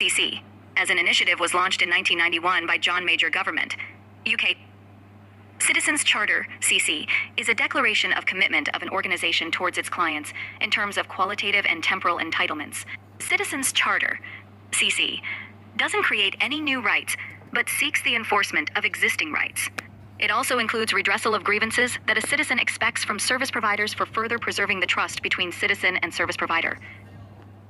CC, as an initiative was launched in 1991 by John Major Government, UK. Citizens Charter, CC, is a declaration of commitment of an organization towards its clients in terms of qualitative and temporal entitlements. Citizens Charter, CC, doesn't create any new rights, but seeks the enforcement of existing rights. It also includes redressal of grievances that a citizen expects from service providers for further preserving the trust between citizen and service provider.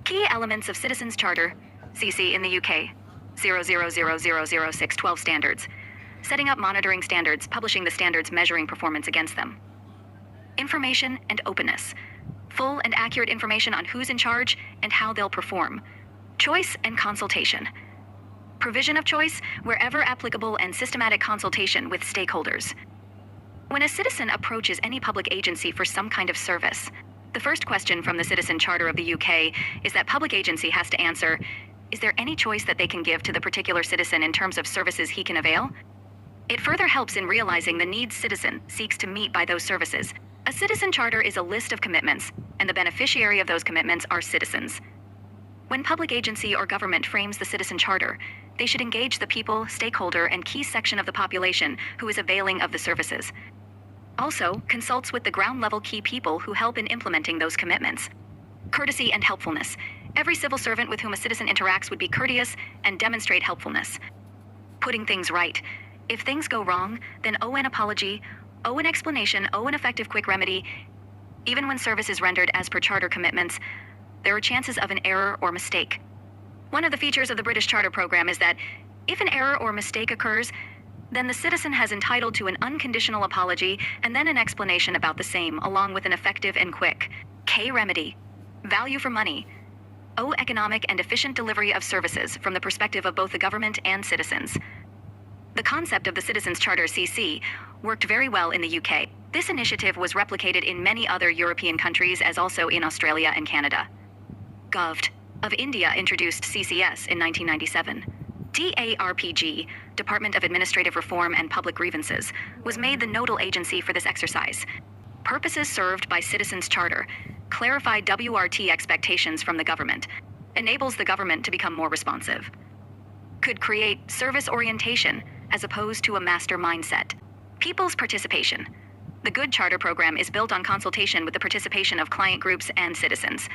Key elements of Citizens Charter, CC in the UK, 00000612 standards. Setting up monitoring standards, publishing the standards, measuring performance against them. Information and openness. Full and accurate information on who's in charge and how they'll perform. Choice and consultation. Provision of choice wherever applicable and systematic consultation with stakeholders. When a citizen approaches any public agency for some kind of service, the first question from the Citizen Charter of the UK is that public agency has to answer, is there any choice that they can give to the particular citizen in terms of services he can avail? It further helps in realizing the needs citizen seeks to meet by those services. A citizen charter is a list of commitments, and the beneficiary of those commitments are citizens. When public agency or government frames the citizen charter, they should engage the people, stakeholder, and key section of the population who is availing of the services. Also, consults with the ground-level key people who help in implementing those commitments. Courtesy and helpfulness. Every civil servant with whom a citizen interacts would be courteous and demonstrate helpfulness. Putting things right. If things go wrong, then owe an apology, owe an explanation, owe an effective quick remedy. Even when service is rendered as per charter commitments, there are chances of an error or mistake. One of the features of the British Charter program is that if an error or mistake occurs, then the citizen has entitled to an unconditional apology and then an explanation about the same, along with an effective and quick K remedy. Value for money. Owe economic and efficient delivery of services from the perspective of both the government and citizens. The concept of the Citizens Charter CC worked very well in the UK. This initiative was replicated in many other European countries as also in Australia and Canada. Govt of India introduced CCS in 1997. DARPG, Department of Administrative Reform and Public Grievances, was made the nodal agency for this exercise. Purposes served by Citizens Charter clarify WRT expectations from the government, enables the government to become more responsive. Could create service orientation as opposed to a master mindset. People's participation. The Good Charter program is built on consultation with the participation of client groups and citizens.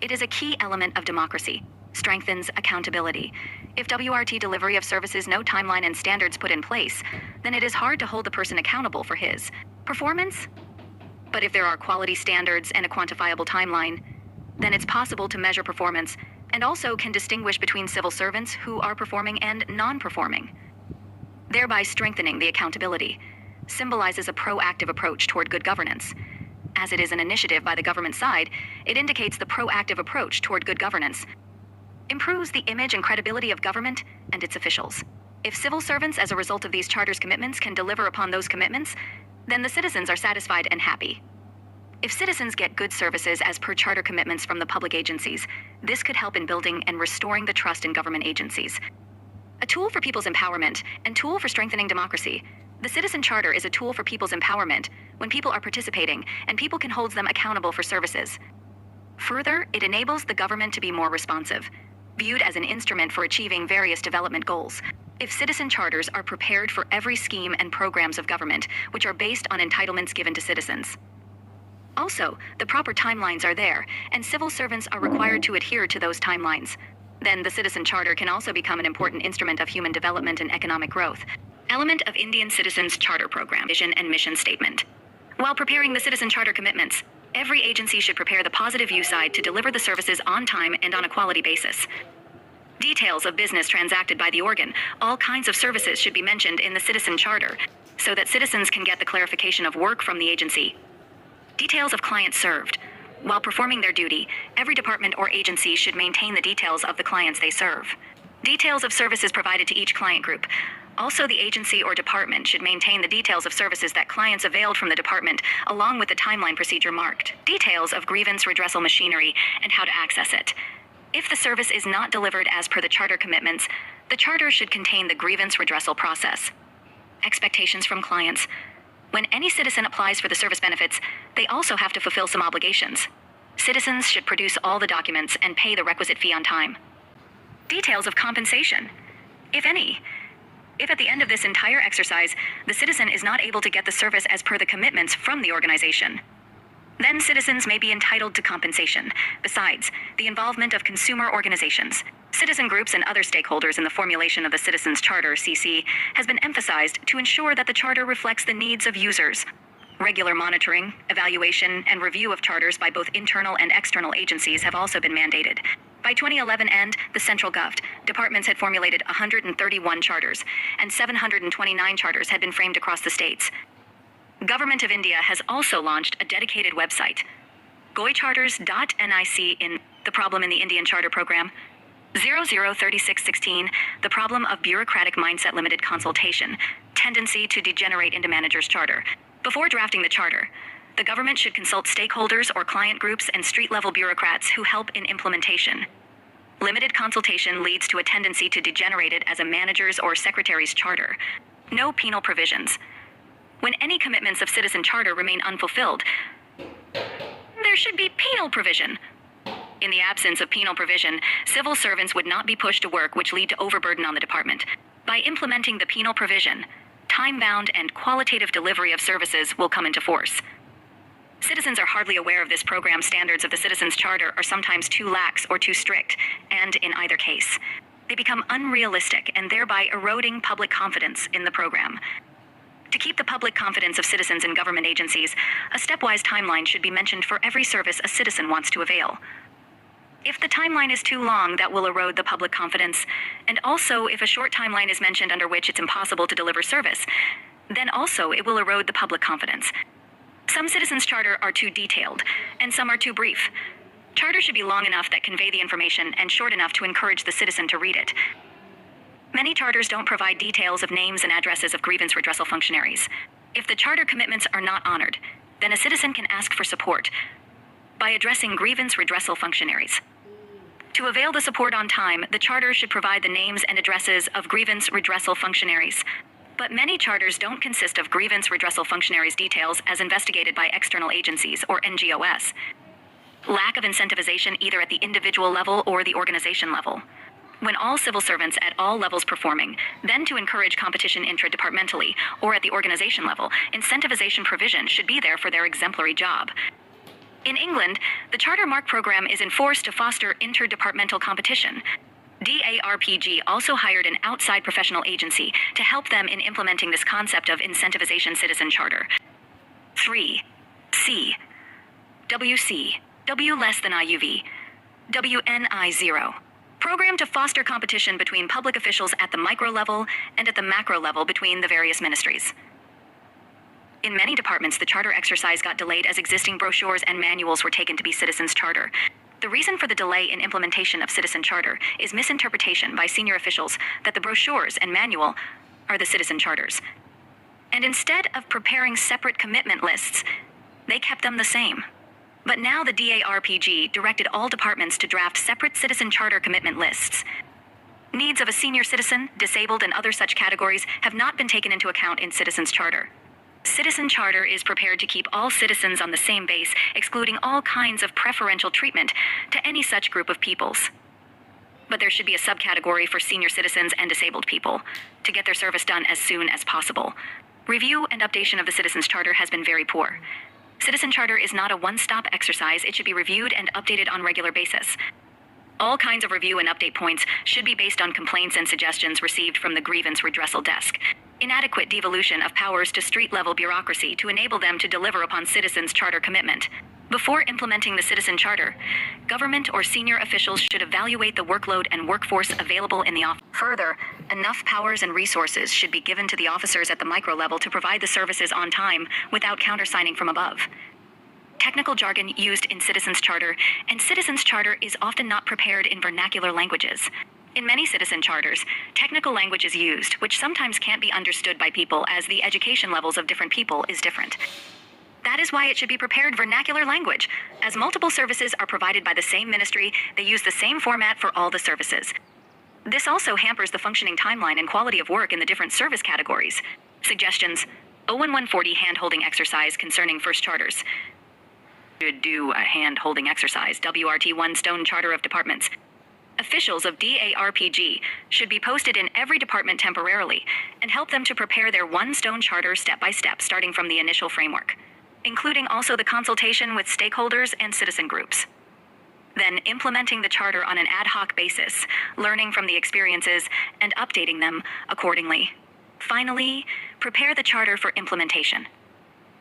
It is a key element of democracy, strengthens accountability. If WRT delivery of services no timeline and standards put in place, then it is hard to hold the person accountable for his performance. But if there are quality standards and a quantifiable timeline, then it's possible to measure performance and also can distinguish between civil servants who are performing and non-performing, thereby strengthening the accountability. Symbolizes a proactive approach toward good governance. As it is an initiative by the government side, it indicates the proactive approach toward good governance. Improves the image and credibility of government and its officials. If civil servants, as a result of these charters' commitments, can deliver upon those commitments, then the citizens are satisfied and happy. If citizens get good services as per charter commitments from the public agencies, this could help in building and restoring the trust in government agencies. A tool for people's empowerment and tool for strengthening democracy. The Citizen Charter is a tool for people's empowerment when people are participating and people can hold them accountable for services. Further, it enables the government to be more responsive, viewed as an instrument for achieving various development goals. If citizen charters are prepared for every scheme and programs of government, which are based on entitlements given to citizens. Also, the proper timelines are there, and civil servants are required to adhere to those timelines. Then the Citizen Charter can also become an important instrument of human development and economic growth. Element of Indian Citizens Charter Program, Vision and Mission Statement. While preparing the Citizen Charter commitments, every agency should prepare the positive view side to deliver the services on time and on a quality basis. Details of business transacted by the organ, all kinds of services should be mentioned in the Citizen Charter, so that citizens can get the clarification of work from the agency. Details of clients served. While performing their duty, every department or agency should maintain the details of the clients they serve. Details of services provided to each client group. Also, the agency or department should maintain the details of services that clients availed from the department, along with the timeline procedure marked. Details of grievance redressal machinery and how to access it. If the service is not delivered as per the charter commitments, the charter should contain the grievance redressal process. Expectations from clients. When any citizen applies for the service benefits, they also have to fulfill some obligations. Citizens should produce all the documents and pay the requisite fee on time. Details of compensation, if any. If at the end of this entire exercise, the citizen is not able to get the service as per the commitments from the organization, then citizens may be entitled to compensation. Besides, the involvement of consumer organizations, citizen groups, and other stakeholders in the formulation of the Citizens Charter, CC, has been emphasized to ensure that the charter reflects the needs of users. Regular monitoring, evaluation, and review of charters by both internal and external agencies have also been mandated. By 2011 end, the central govt departments had formulated 131 charters, and 729 charters had been framed across the states. Government of India has also launched a dedicated website, goicharters.nic, in The Problem in the Indian Charter Program, 003616, The Problem of Bureaucratic Mindset Limited Consultation, Tendency to Degenerate into Manager's Charter. Before drafting the charter, the government should consult stakeholders or client groups and street-level bureaucrats who help in implementation. Limited consultation leads to a tendency to degenerate it as a manager's or secretary's charter. No penal provisions. When any commitments of citizen charter remain unfulfilled, there should be penal provision. In the absence of penal provision, civil servants would not be pushed to work, which lead to overburden on the department. By implementing the penal provision, time-bound and qualitative delivery of services will come into force. Citizens are hardly aware of this program. Standards of the Citizens Charter are sometimes too lax or too strict, and in either case, they become unrealistic and thereby eroding public confidence in the program. To keep the public confidence of citizens in government agencies, a stepwise timeline should be mentioned for every service a citizen wants to avail. If the timeline is too long, that will erode the public confidence, and also if a short timeline is mentioned under which it's impossible to deliver service, then also it will erode the public confidence. Some citizens' charter are too detailed, and some are too brief. Charters should be long enough that convey the information and short enough to encourage the citizen to read it. Many charters don't provide details of names and addresses of grievance redressal functionaries. If the charter commitments are not honored, then a citizen can ask for support by addressing grievance redressal functionaries. To avail the support on time, the charter should provide the names and addresses of grievance redressal functionaries. But many charters don't consist of grievance redressal functionaries' details as investigated by external agencies or NGOs. Lack of incentivization either at the individual level or the organization level. When all civil servants at all levels performing, then to encourage competition intra-departmentally or at the organization level, incentivization provision should be there for their exemplary job. In England, the Charter Mark program is enforced to foster interdepartmental competition. DARPG also hired an outside professional agency to help them in implementing this concept of incentivization citizen charter. 3. C. WC. W less than IUV. WNI 0. Program to foster competition between public officials at the micro level and at the macro level between the various ministries. In many departments, the charter exercise got delayed as existing brochures and manuals were taken to be Citizens Charter. The reason for the delay in implementation of Citizen Charter is misinterpretation by senior officials that the brochures and manual are the Citizen Charters. And instead of preparing separate commitment lists, they kept them the same. But now the DARPG directed all departments to draft separate Citizen Charter commitment lists. Needs of a senior citizen, disabled, and other such categories have not been taken into account in Citizens Charter. Citizen Charter is prepared to keep all citizens on the same base, excluding all kinds of preferential treatment to any such group of peoples. But there should be a subcategory for senior citizens and disabled people to get their service done as soon as possible. Review and updation of the Citizens Charter has been very poor. Citizen Charter is not a one-stop exercise. It should be reviewed and updated on a regular basis. All kinds of review and update points should be based on complaints and suggestions received from the grievance redressal desk. Inadequate devolution of powers to street-level bureaucracy to enable them to deliver upon citizens' charter commitment. Before implementing the Citizen Charter, government or senior officials should evaluate the workload and workforce available in the office. Further, enough powers and resources should be given to the officers at the micro level to provide the services on time without countersigning from above. Technical jargon used in Citizens Charter, and Citizens Charter is often not prepared in vernacular languages. In many citizen charters, technical language is used, which sometimes can't be understood by people as the education levels of different people is different. That is why it should be prepared vernacular language. As multiple services are provided by the same ministry, they use the same format for all the services. This also hampers the functioning timeline and quality of work in the different service categories. Suggestions: 01140 hand-holding exercise concerning first charters. Should do a hand-holding exercise, WRT1 Stone Charter of Departments. Officials of DARPG should be posted in every department temporarily and help them to prepare their One Stone Charter step by step, starting from the initial framework, including also the consultation with stakeholders and citizen groups. Then implementing the charter on an ad hoc basis, learning from the experiences and updating them accordingly. Finally, prepare the charter for implementation.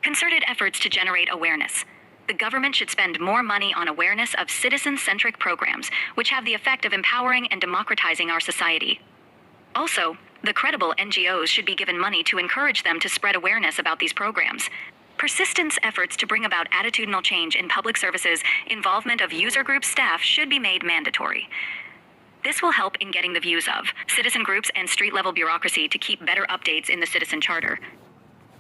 Concerted efforts to generate awareness. The government should spend more money on awareness of citizen-centric programs, which have the effect of empowering and democratizing our society. Also, the credible NGOs should be given money to encourage them to spread awareness about these programs. Persistence efforts to bring about attitudinal change in public services, involvement of user group staff should be made mandatory. This will help in getting the views of citizen groups and street-level bureaucracy to keep better updates in the Citizen Charter.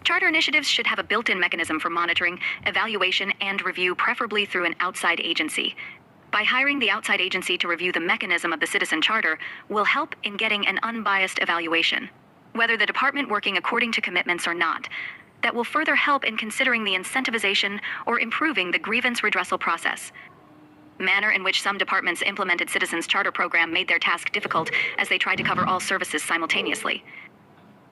Charter initiatives should have a built-in mechanism for monitoring, evaluation, and review, preferably through an outside agency. By hiring the outside agency to review the mechanism of the Citizen Charter will help in getting an unbiased evaluation, whether the department working according to commitments or not. That will further help in considering the incentivization or improving the grievance redressal process. Manner in which some departments implemented Citizens Charter program made their task difficult as they tried to cover all services simultaneously.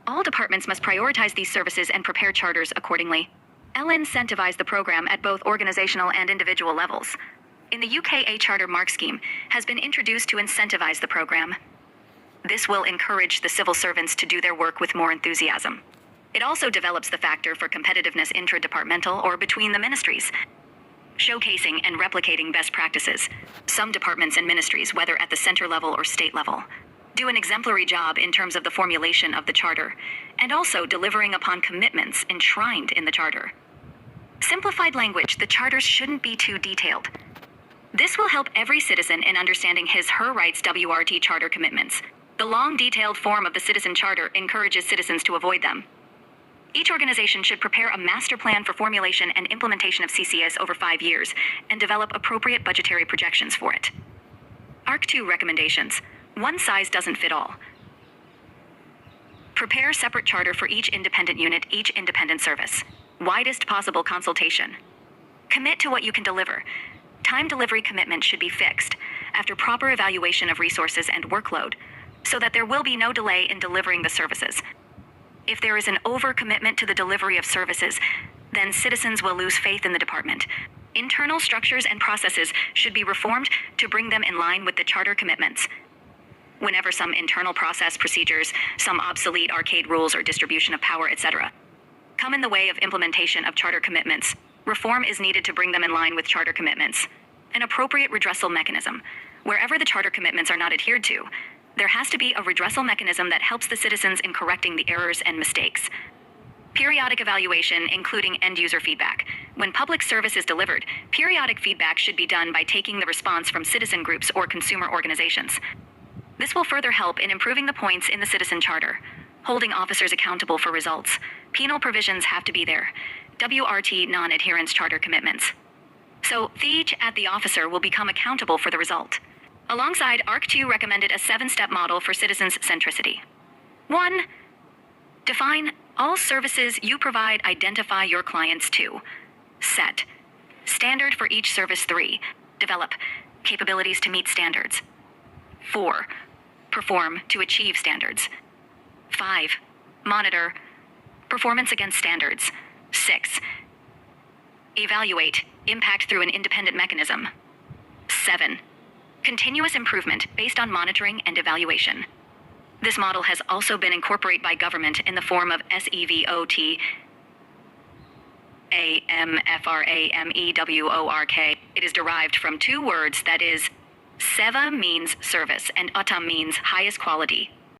All departments must prioritize these services and prepare charters accordingly. I'll incentivize the program at both organizational and individual levels. In the UK, a charter mark scheme has been introduced to incentivize the program. This will encourage the civil servants to do their work with more enthusiasm. It also develops the factor for competitiveness intra-departmental or between the ministries, showcasing and replicating best practices. Some departments and ministries, whether at the center level or state level, do an exemplary job in terms of the formulation of the charter, and also delivering upon commitments enshrined in the charter. Simplified language, the charters shouldn't be too detailed. This will help every citizen in understanding his/her rights. WRT charter commitments. The long, detailed form of the Citizen Charter encourages citizens to avoid them. Each organization should prepare a master plan for formulation and implementation of CCS over 5 years and develop appropriate budgetary projections for it. ARC 2 recommendations. One size doesn't fit all. Prepare separate charter for each independent unit, each independent service. Widest possible consultation. Commit to what you can deliver. Time delivery commitment should be fixed after proper evaluation of resources and workload, so that there will be no delay in delivering the services. If there is an overcommitment to the delivery of services, then citizens will lose faith in the department. Internal structures and processes should be reformed to bring them in line with the charter commitments. Whenever some internal process procedures, some obsolete arcade rules or distribution of power, etc., come in the way of implementation of charter commitments, reform is needed to bring them in line with charter commitments. An appropriate redressal mechanism. Wherever the charter commitments are not adhered to, there has to be a redressal mechanism that helps the citizens in correcting the errors and mistakes. Periodic evaluation, including end-user feedback. When public service is delivered, periodic feedback should be done by taking the response from citizen groups or consumer organizations. This will further help in improving the points in the Citizen Charter. Holding officers accountable for results. Penal provisions have to be there. WRT non-adherence charter commitments. So, each at the officer will become accountable for the result. Alongside, ARC 2 recommended a 7-step model for citizens' centricity. 1. Define all services you provide, identify your clients to. Set. Standard for each service. 3. Develop capabilities to meet standards. 4. Perform to achieve standards. 5. Monitor performance against standards. 6. Evaluate impact through an independent mechanism. 7. Continuous improvement based on monitoring and evaluation. This model has also been incorporated by government in the form of SEVOT AMFRAMEWORK. It is derived from 2 words, that is, SEVA means service and ATAM means highest quality.